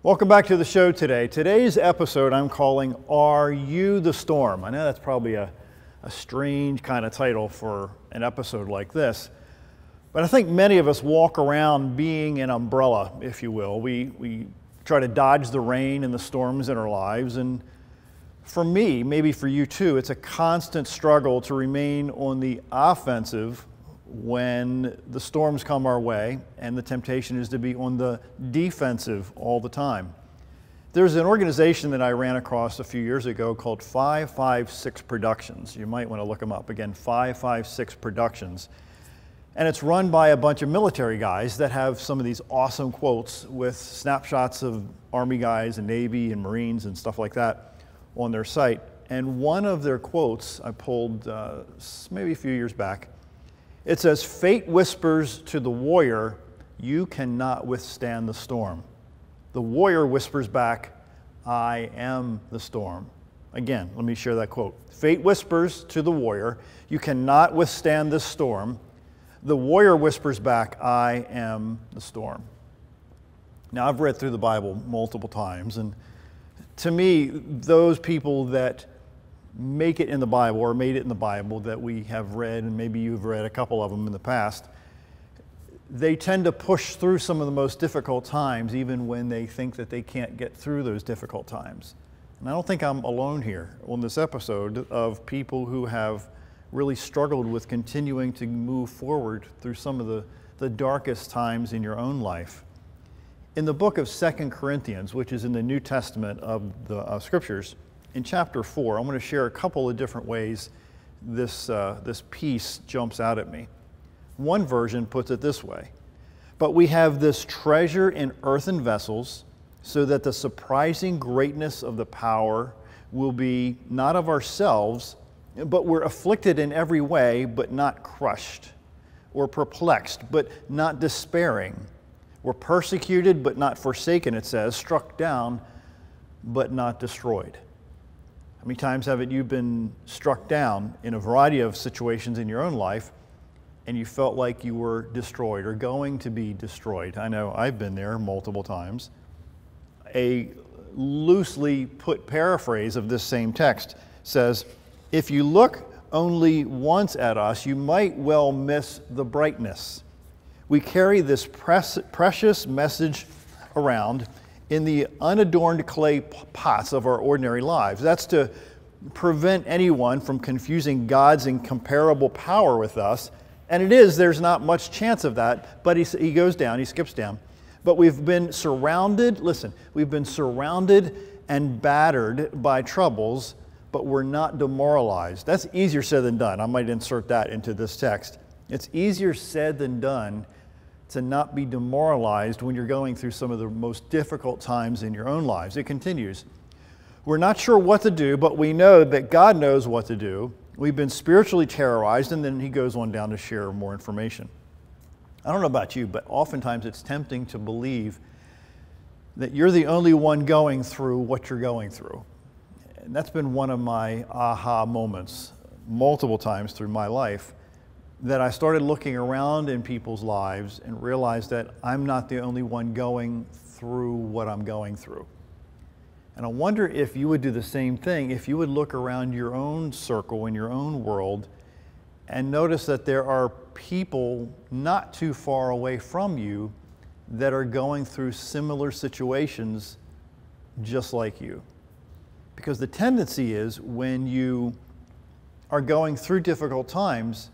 Welcome back to the show today. Today's episode I'm calling Are You the Storm? I know that's probably a strange kind of title for an episode like this, but I think many of us walk around being an umbrella, if you will. We try to dodge the rain and the storms in our lives, and for me, maybe for you too, it's a constant struggle to remain on the offensive when the storms come our way, and the temptation is to be on the defensive all the time. There's an organization that I ran across a few years ago called 556 Productions. You might want to look them up. Again, 556 Productions. And it's run by a bunch of military guys that have some of these awesome quotes with snapshots of Army guys and Navy and Marines and stuff like that on their site. And one of their quotes I pulled maybe a few years back. It says, "Fate whispers to the warrior, you cannot withstand the storm. The warrior whispers back, I am the storm." Again, let me share that quote. Fate whispers to the warrior, you cannot withstand this storm. The warrior whispers back, I am the storm. Now, I've read through the Bible multiple times, and to me, those people that make it in the Bible or made it in the Bible that we have read, and maybe you've read a couple of them in the past, they tend to push through some of the most difficult times even when they think that they can't get through those difficult times. And I don't think I'm alone here on this episode of people who have really struggled with continuing to move forward through some of the darkest times in your own life. In the book of 2 Corinthians, which is in the New Testament of the Scriptures, in chapter 4, I'm going to share a couple of different ways this piece jumps out at me. One version puts it this way: "But we have this treasure in earthen vessels, so that the surprising greatness of the power will be not of ourselves, but we're afflicted in every way, but not crushed. We're perplexed, but not despairing. We're persecuted, but not forsaken," it says, "struck down, but not destroyed." How many times have you been struck down in a variety of situations in your own life and you felt like you were destroyed or going to be destroyed? I know I've been there multiple times. A loosely put paraphrase of this same text says, "If you look only once at us, you might well miss the brightness. We carry this precious message around in the unadorned clay pots of our ordinary lives." That's to prevent anyone from confusing God's incomparable power with us. And there's not much chance of that, but he skips down. "But we've been surrounded," listen, "we've been surrounded and battered by troubles, but we're not demoralized." That's easier said than done. I might insert that into this text. It's easier said than done to not be demoralized when you're going through some of the most difficult times in your own lives. It continues, "We're not sure what to do, but we know that God knows what to do. We've been spiritually terrorized," and then he goes on down to share more information. I don't know about you, but oftentimes it's tempting to believe that you're the only one going through what you're going through. And that's been one of my aha moments multiple times through my life, that I started looking around in people's lives and realized that I'm not the only one going through what I'm going through. And I wonder if you would do the same thing, if you would look around your own circle, in your own world, and notice that there are people not too far away from you that are going through similar situations just like you. Because the tendency is, when you are going through difficult times,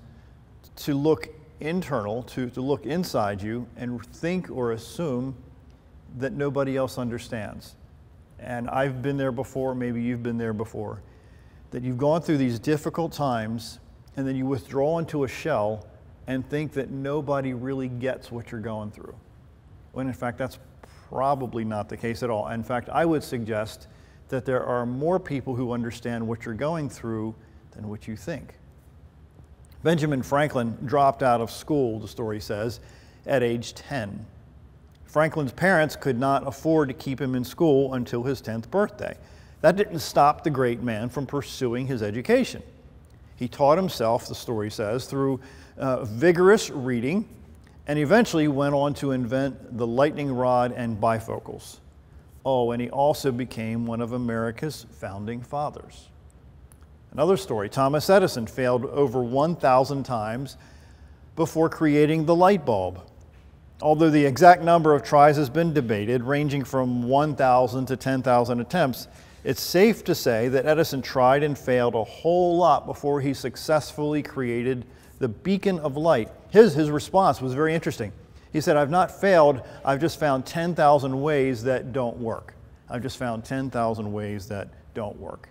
to look internal, to look inside you and think or assume that nobody else understands. And I've been there before, maybe you've been there before, that you've gone through these difficult times and then you withdraw into a shell and think that nobody really gets what you're going through. When in fact, that's probably not the case at all. In fact, I would suggest that there are more people who understand what you're going through than what you think. Benjamin Franklin dropped out of school, the story says, at age 10. Franklin's parents could not afford to keep him in school until his 10th birthday. That didn't stop the great man from pursuing his education. He taught himself, the story says, through vigorous reading, and eventually went on to invent the lightning rod and bifocals. Oh, and he also became one of America's founding fathers. Another story, Thomas Edison failed over 1,000 times before creating the light bulb. Although the exact number of tries has been debated, ranging from 1,000 to 10,000 attempts, it's safe to say that Edison tried and failed a whole lot before he successfully created the beacon of light. His response was very interesting. He said, "I've not failed, I've just found 10,000 ways that don't work. I've just found 10,000 ways that don't work."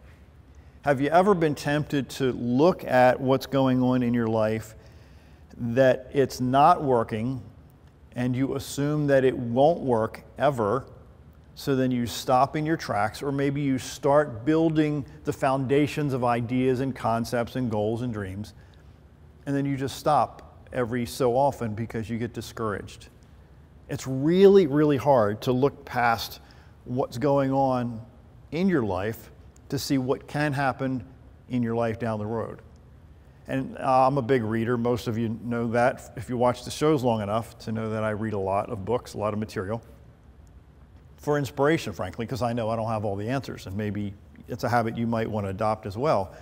Have you ever been tempted to look at what's going on in your life, that it's not working, and you assume that it won't work ever, so then you stop in your tracks, or maybe you start building the foundations of ideas and concepts and goals and dreams, and then you just stop every so often because you get discouraged? It's really, really hard to look past what's going on in your life to see what can happen in your life down the road. And I'm a big reader. Most of you know that if you watch the shows long enough to know that I read a lot of books, a lot of material for inspiration, frankly, because I know I don't have all the answers, and maybe it's a habit you might want to adopt as well,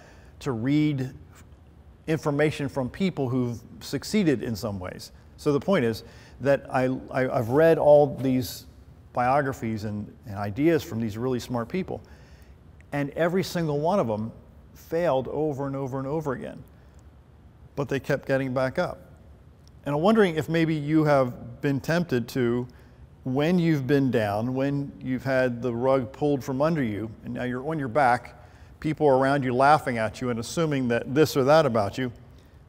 to read information from people who've succeeded in some ways. So the point is that I've read all these biographies and ideas from these really smart people, and every single one of them failed over and over and over again, but they kept getting back up. And I'm wondering if maybe you have been tempted to, when you've been down, when you've had the rug pulled from under you, and now you're on your back, people are around you laughing at you and assuming that this or that about you,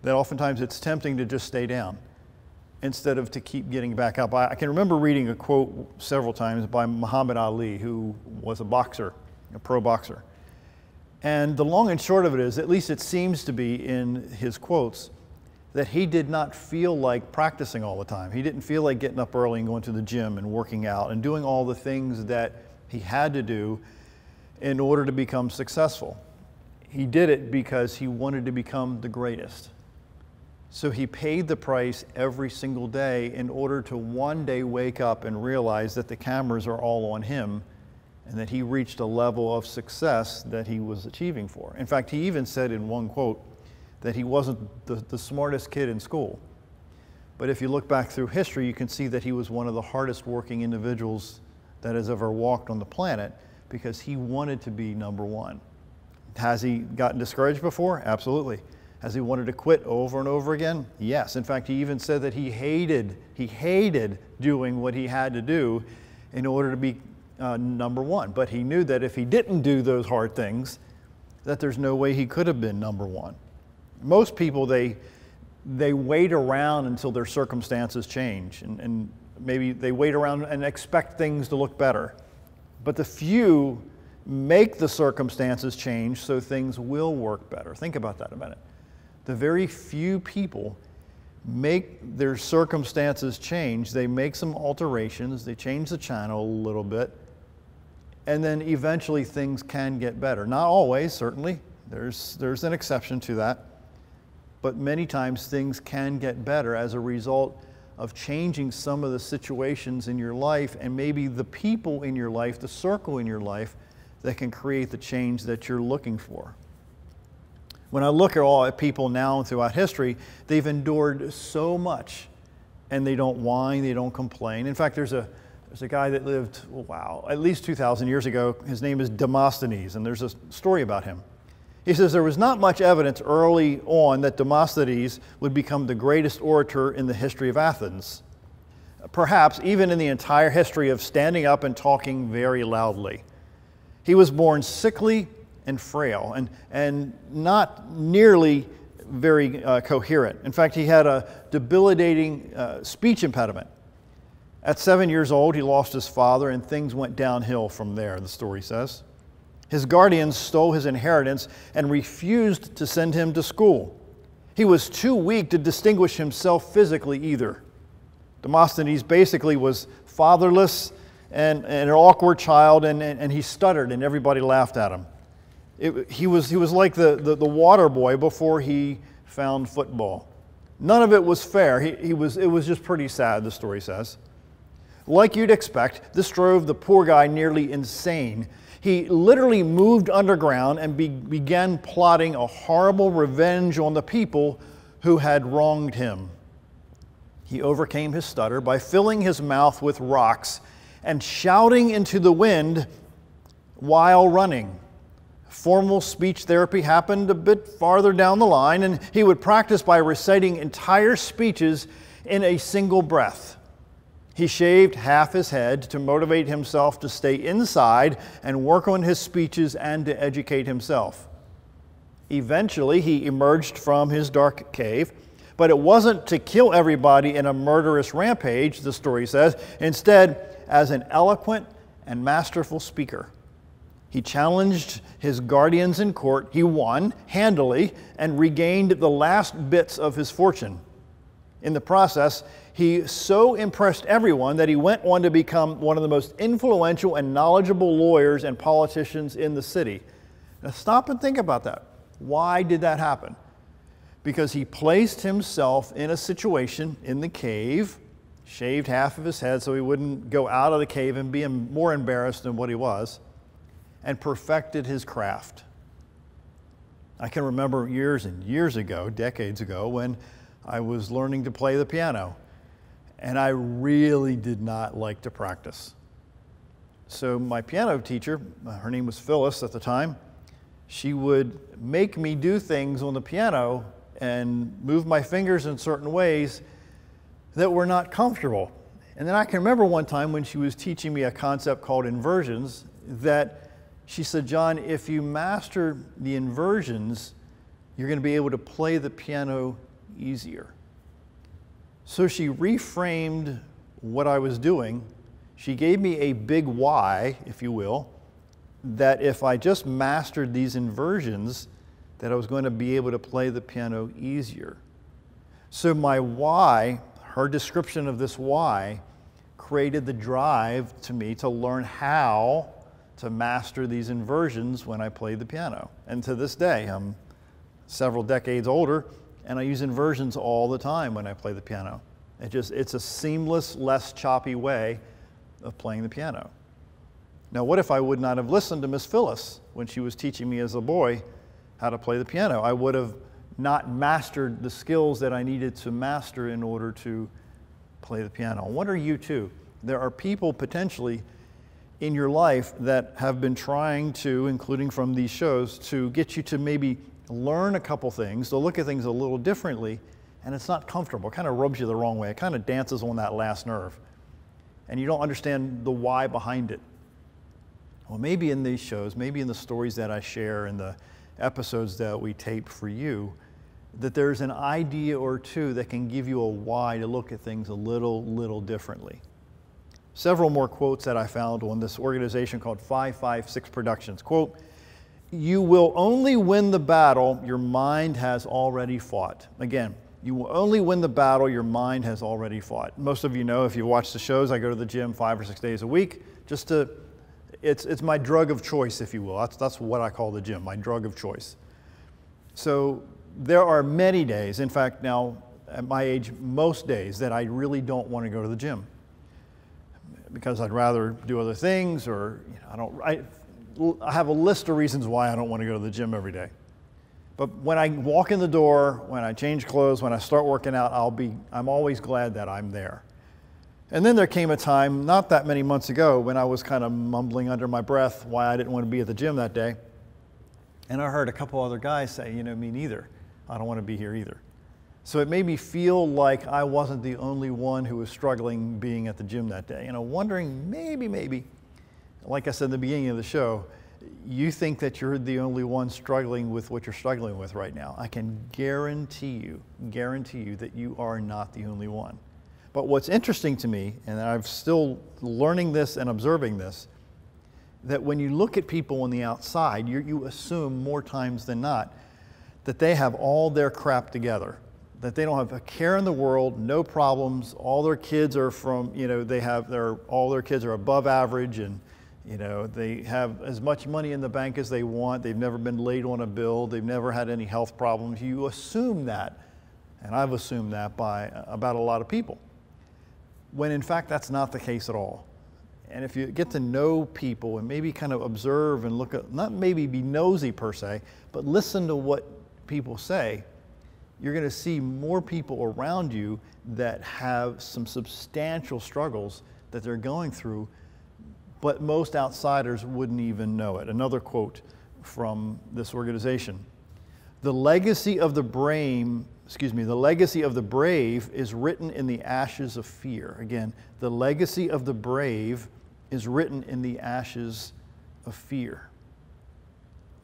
that oftentimes it's tempting to just stay down instead of to keep getting back up. I can remember reading a quote several times by Muhammad Ali, who was a boxer, a pro boxer. And the long and short of it is, at least it seems to be in his quotes, that he did not feel like practicing all the time. He didn't feel like getting up early and going to the gym and working out and doing all the things that he had to do in order to become successful. He did it because he wanted to become the greatest. So he paid the price every single day in order to one day wake up and realize that the cameras are all on him and that he reached a level of success that he was achieving for. In fact, he even said in one quote that he wasn't the smartest kid in school. But if you look back through history, you can see that he was one of the hardest working individuals that has ever walked on the planet, because he wanted to be number one. Has he gotten discouraged before? Absolutely. Has he wanted to quit over and over again? Yes. In fact, he even said that he hated doing what he had to do in order to be number one. But he knew that if he didn't do those hard things, that there's no way he could have been number one. Most people, they wait around until their circumstances change, and maybe they wait around and expect things to look better. But the few make the circumstances change so things will work better. Think about that a minute. The very few people make their circumstances change. They make some alterations, they change the channel a little bit, and then eventually things can get better. Not always, certainly. There's an exception to that. But many times things can get better as a result of changing some of the situations in your life, and maybe the people in your life, the circle in your life, that can create the change that you're looking for. When I look at people now and throughout history, they've endured so much, and they don't whine, they don't complain. In fact, there's a guy that lived, at least 2,000 years ago. His name is Demosthenes, and there's a story about him. He says there was not much evidence early on that Demosthenes would become the greatest orator in the history of Athens, perhaps even in the entire history of standing up and talking very loudly. He was born sickly and frail and not nearly very coherent. In fact, he had a debilitating speech impediment. At 7 years old, he lost his father, and things went downhill from there, the story says. His guardians stole his inheritance and refused to send him to school. He was too weak to distinguish himself physically either. Demosthenes basically was fatherless and an awkward child, and he stuttered, and everybody laughed at him. He was like the water boy before he found football. None of it was fair. It was just pretty sad, the story says. Like you'd expect, this drove the poor guy nearly insane. He literally moved underground and began plotting a horrible revenge on the people who had wronged him. He overcame his stutter by filling his mouth with rocks and shouting into the wind while running. Formal speech therapy happened a bit farther down the line, and he would practice by reciting entire speeches in a single breath. He shaved half his head to motivate himself to stay inside and work on his speeches and to educate himself. Eventually, he emerged from his dark cave, but it wasn't to kill everybody in a murderous rampage, the story says. Instead, as an eloquent and masterful speaker. He challenged his guardians in court. He won handily and regained the last bits of his fortune. In the process, he so impressed everyone that he went on to become one of the most influential and knowledgeable lawyers and politicians in the city. Now stop and think about that. Why did that happen? Because he placed himself in a situation in the cave, shaved half of his head so he wouldn't go out of the cave and be more embarrassed than what he was, and perfected his craft. I can remember years and years ago, decades ago, when I was learning to play the piano, and I really did not like to practice. So my piano teacher, her name was Phyllis at the time, she would make me do things on the piano and move my fingers in certain ways that were not comfortable. And then I can remember one time when she was teaching me a concept called inversions that she said, John, if you master the inversions, you're going to be able to play the piano easier. So she reframed what I was doing. She gave me a big why, if you will, that if I just mastered these inversions, that I was going to be able to play the piano easier. So my why, her description of this why, created the drive to me to learn how to master these inversions when I played the piano. And to this day, I'm several decades older, and I use inversions all the time when I play the piano. It's a seamless, less choppy way of playing the piano. Now, what if I would not have listened to Miss Phyllis when she was teaching me as a boy how to play the piano? I would have not mastered the skills that I needed to master in order to play the piano. I wonder you too. There are people potentially in your life that have been trying to, including from these shows, to get you to maybe learn a couple things, to look at things a little differently, and it's not comfortable. It kind of rubs you the wrong way. It kind of dances on that last nerve. And you don't understand the why behind it. Well, maybe in these shows, maybe in the stories that I share, in the episodes that we tape for you, that there's an idea or two that can give you a why to look at things a little differently. Several more quotes that I found on this organization called 556 Productions. Quote, "You will only win the battle your mind has already fought." Again, you will only win the battle your mind has already fought. Most of you know, if you watch the shows, I go to the gym 5 or 6 days a week. It's my drug of choice, if you will. That's what I call the gym, my drug of choice. So there are many days, in fact now at my age, most days that I really don't want to go to the gym, because I'd rather do other things, or I have a list of reasons why I don't want to go to the gym every day. But when I walk in the door, when I change clothes, when I start working out, I'm always glad that I'm there. And then there came a time, not that many months ago, when I was kind of mumbling under my breath why I didn't want to be at the gym that day. And I heard a couple other guys say, me neither. I don't want to be here either. So it made me feel like I wasn't the only one who was struggling being at the gym that day. Wondering maybe, like I said in the beginning of the show, you think that you're the only one struggling with what you're struggling with right now. I can guarantee you that you are not the only one. But what's interesting to me, and I'm still learning this and observing this, that when you look at people on the outside, you assume more times than not that they have all their crap together. that they don't have a care in the world, no problems. All their kids are from, all their kids are above average, and they have as much money in the bank as they want. They've never been late on a bill. They've never had any health problems. You assume that, and I've assumed that about a lot of people, when in fact that's not the case at all. And if you get to know people and maybe kind of observe and look at, not maybe be nosy per se, but listen to what people say, you're going to see more people around you that have some substantial struggles that they're going through, but most outsiders wouldn't even know it. Another quote from this organization: the legacy of the brave is written in the ashes of fear. Again, the legacy of the brave is written in the ashes of fear.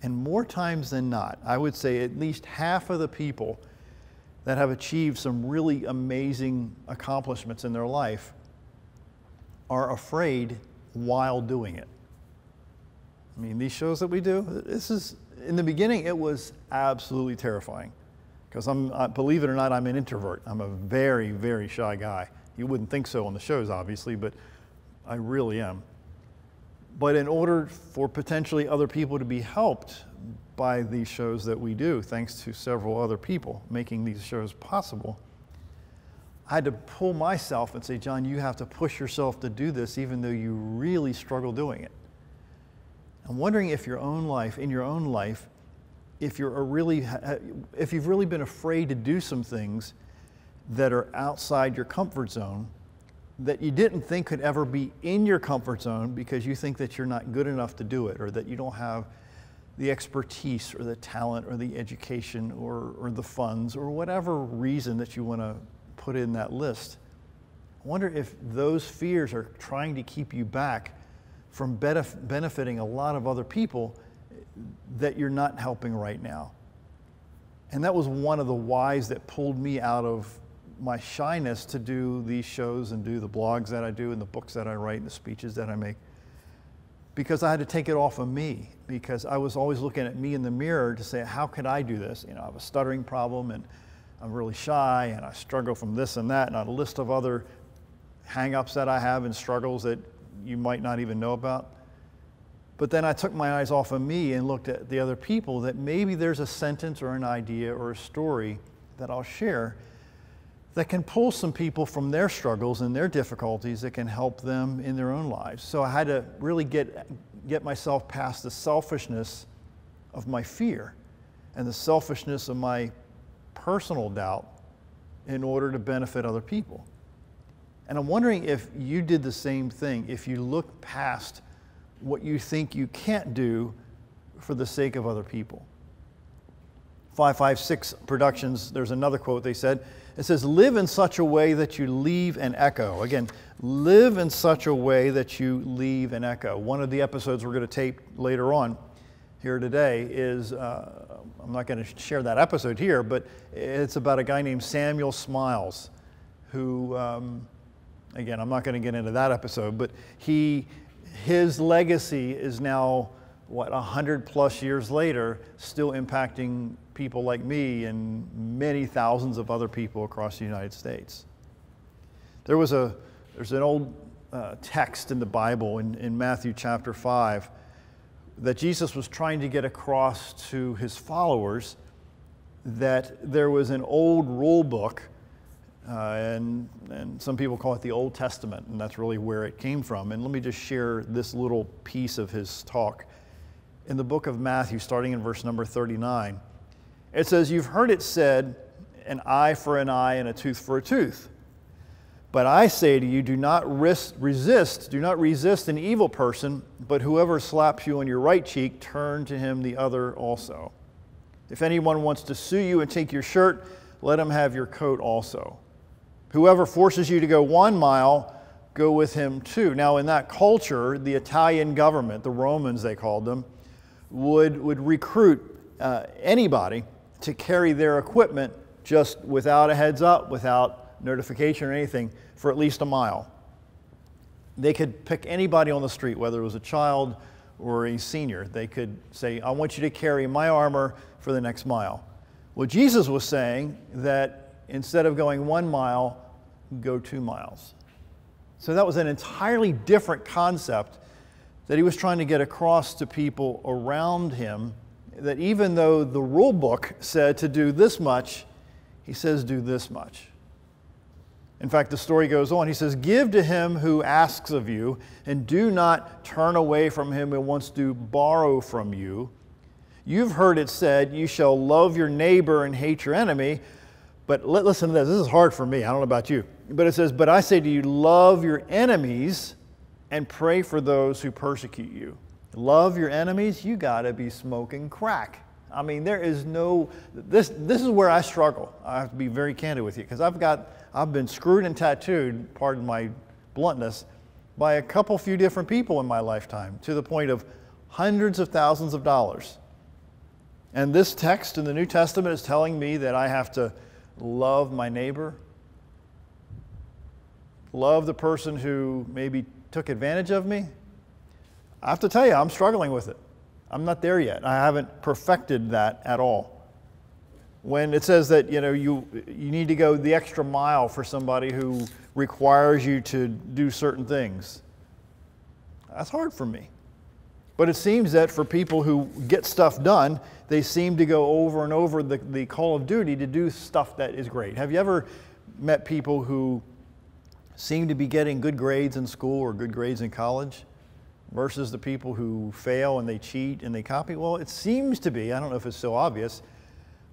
And more times than not, I would say at least half of the people that have achieved some really amazing accomplishments in their life are afraid while doing it. I mean, these shows that we do, in the beginning, it was absolutely terrifying. Because believe it or not, I'm an introvert. I'm a very, very shy guy. You wouldn't think so on the shows, obviously, but I really am. But in order for potentially other people to be helped by these shows that we do, thanks to several other people making these shows possible, I had to pull myself and say, John, you have to push yourself to do this even though you really struggle doing it. I'm wondering if in your own life, if you've really been afraid to do some things that are outside your comfort zone, that you didn't think could ever be in your comfort zone because you think that you're not good enough to do it, or that you don't have the expertise or the talent or the education or the funds or whatever reason that you want to put in that list. I wonder if those fears are trying to keep you back from benefiting a lot of other people that you're not helping right now. And that was one of the whys that pulled me out of my shyness to do these shows and do the blogs that I do and the books that I write and the speeches that I make. Because I had to take it off of me, because I was always looking at me in the mirror to say, how could I do this? I have a stuttering problem, and I'm really shy, and I struggle from this and that, and a list of other hang-ups that I have and struggles that you might not even know about. But then I took my eyes off of me and looked at the other people, that maybe there's a sentence or an idea or a story that I'll share that can pull some people from their struggles and their difficulties, that can help them in their own lives. So I had to really get myself past the selfishness of my fear and the selfishness of my personal doubt in order to benefit other people. And I'm wondering if you did the same thing, if you look past what you think you can't do for the sake of other people. 556 Productions, there's another quote they said. It says, live in such a way that you leave an echo. Again, live in such a way that you leave an echo. One of the episodes we're going to tape later on here today is, I'm not going to share that episode here, but it's about a guy named Samuel Smiles, who, again, I'm not going to get into that episode, but his legacy is now, 100+ years later, still impacting people like me and many thousands of other people across the United States. There's an old text in the Bible in Matthew chapter 5 that Jesus was trying to get across to his followers, that there was an old rule book, and some people call it the Old Testament, and that's really where it came from. And let me just share this little piece of his talk. In the book of Matthew, starting in verse number 39, it says, "You've heard it said, an eye for an eye and a tooth for a tooth. But I say to you, do not resist an evil person, but whoever slaps you on your right cheek, turn to him the other also. If anyone wants to sue you and take your shirt, let him have your coat also. Whoever forces you to go 1 mile, go with him 2. Now, in that culture, the Italian government, the Romans they called them, would recruit anybody to carry their equipment just without a heads up, without notification or anything, for at least 1 mile. They could pick anybody on the street, whether it was a child or a senior. They could say, I want you to carry my armor for the next mile. Well, Jesus was saying that instead of going 1 mile, go 2 miles. So that was an entirely different concept that he was trying to get across to people around him, that even though the rule book said to do this much, he says do this much. In fact, the story goes on. He says, give to him who asks of you, and do not turn away from him who wants to borrow from you. You've heard it said, you shall love your neighbor and hate your enemy. But listen to this. This is hard for me. I don't know about you. But it says, but I say to you, love your enemies and pray for those who persecute you. Love your enemies? You got to be smoking crack. I mean, there is no, this is where I struggle. I have to be very candid with you, because I've been screwed and tattooed, pardon my bluntness, by a few different people in my lifetime, to the point of hundreds of thousands of dollars. And this text in the New Testament is telling me that I have to love my neighbor, love the person who maybe took advantage of me. I have to tell you, I'm struggling with it. I'm not there yet. I haven't perfected that at all. When it says that, you need to go the extra mile for somebody who requires you to do certain things, that's hard for me. But it seems that for people who get stuff done, they seem to go over and over the call of duty to do stuff that is great. Have you ever met people who seem to be getting good grades in school or good grades in college versus the people who fail and they cheat and they copy? Well, it seems to be, I don't know if it's so obvious,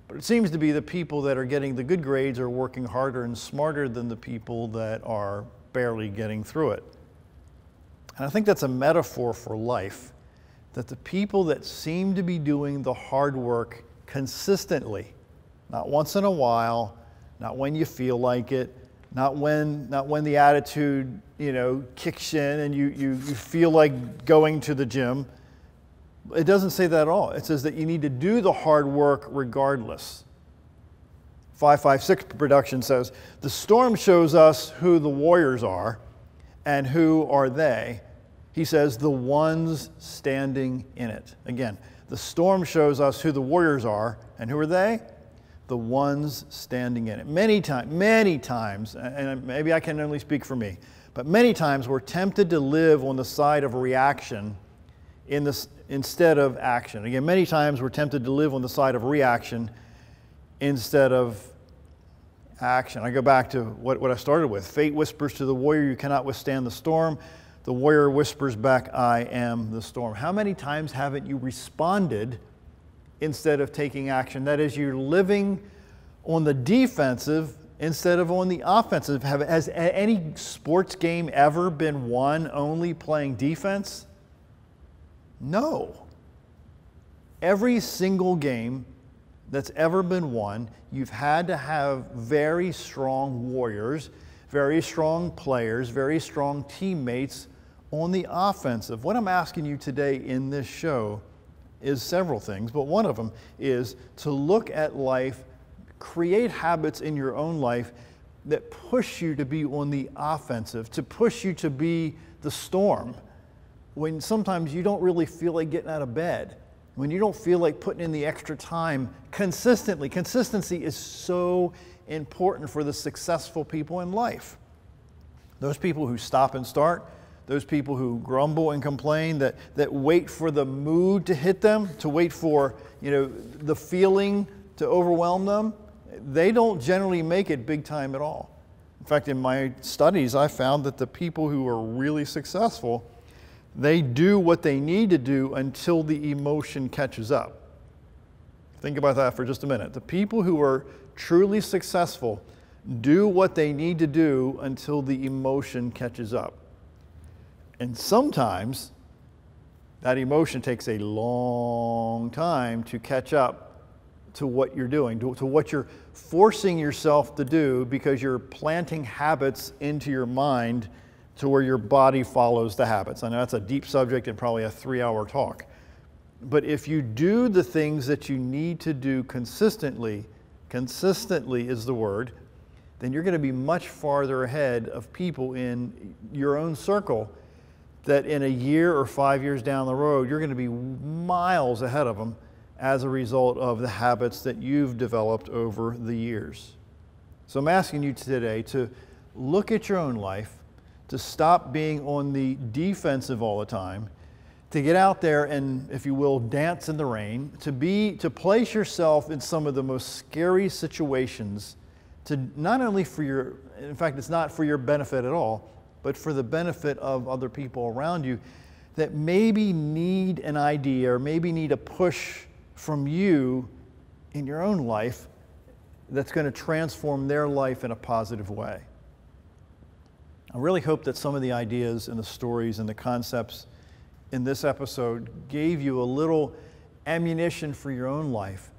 but it seems to be the people that are getting the good grades are working harder and smarter than the people that are barely getting through it. And I think that's a metaphor for life, that the people that seem to be doing the hard work consistently, not once in a while, not when you feel like it, not when the attitude, kicks in and you feel like going to the gym. It doesn't say that at all. It says that you need to do the hard work regardless. 556 production says, the storm shows us who the warriors are, and who are they? He says, the ones standing in it. Again, the storm shows us who the warriors are, and who are they? The ones standing in it. Many times, and maybe I can only speak for me, but many times we're tempted to live on the side of reaction instead of action. Again, many times we're tempted to live on the side of reaction instead of action. I go back to what I started with. Fate whispers to the warrior, you cannot withstand the storm. The warrior whispers back, I am the storm. How many times haven't you responded instead of taking action? That is, you're living on the defensive instead of on the offensive. Has any sports game ever been won only playing defense? No. Every single game that's ever been won, you've had to have very strong warriors, very strong players, very strong teammates on the offensive. What I'm asking you today in this show is several things, but one of them is to look at life, create habits in your own life that push you to be on the offensive, to push you to be the storm when sometimes you don't really feel like getting out of bed, when you don't feel like putting in the extra time consistently. Consistency is so important for the successful people in life. Those people who stop and start, those people who grumble and complain, that wait for the mood to hit them, to wait for the feeling to overwhelm them, they don't generally make it big time at all. In fact, in my studies, I found that the people who are really successful, they do what they need to do until the emotion catches up. Think about that for just a minute. The people who are truly successful do what they need to do until the emotion catches up. And sometimes that emotion takes a long time to catch up to what you're doing, to what you're forcing yourself to do, because you're planting habits into your mind to where your body follows the habits. I know that's a deep subject and probably a 3-hour talk. But if you do the things that you need to do consistently is the word, then you're going to be much farther ahead of people in your own circle that in a year or 5 years down the road, you're going to be miles ahead of them as a result of the habits that you've developed over the years. So I'm asking you today to look at your own life, to stop being on the defensive all the time, to get out there and, if you will, dance in the rain, to place yourself in some of the most scary situations, to not only for your, in fact, it's not for your benefit at all, but for the benefit of other people around you that maybe need an idea or maybe need a push from you in your own life that's going to transform their life in a positive way. I really hope that some of the ideas and the stories and the concepts in this episode gave you a little ammunition for your own life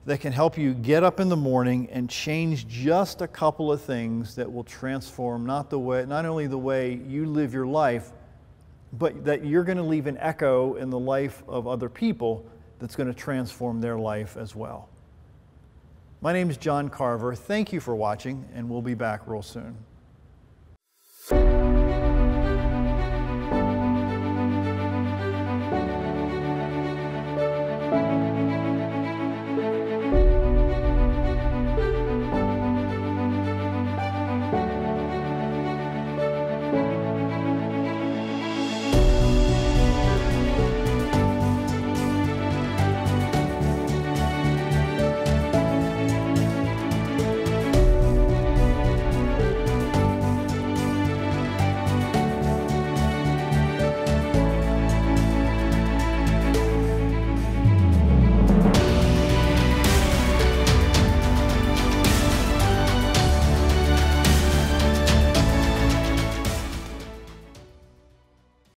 that can help you get up in the morning and change just a couple of things that will transform not only the way you live your life, but that you're going to leave an echo in the life of other people that's going to transform their life as well. My name is John Carver. Thank you for watching, and we'll be back real soon.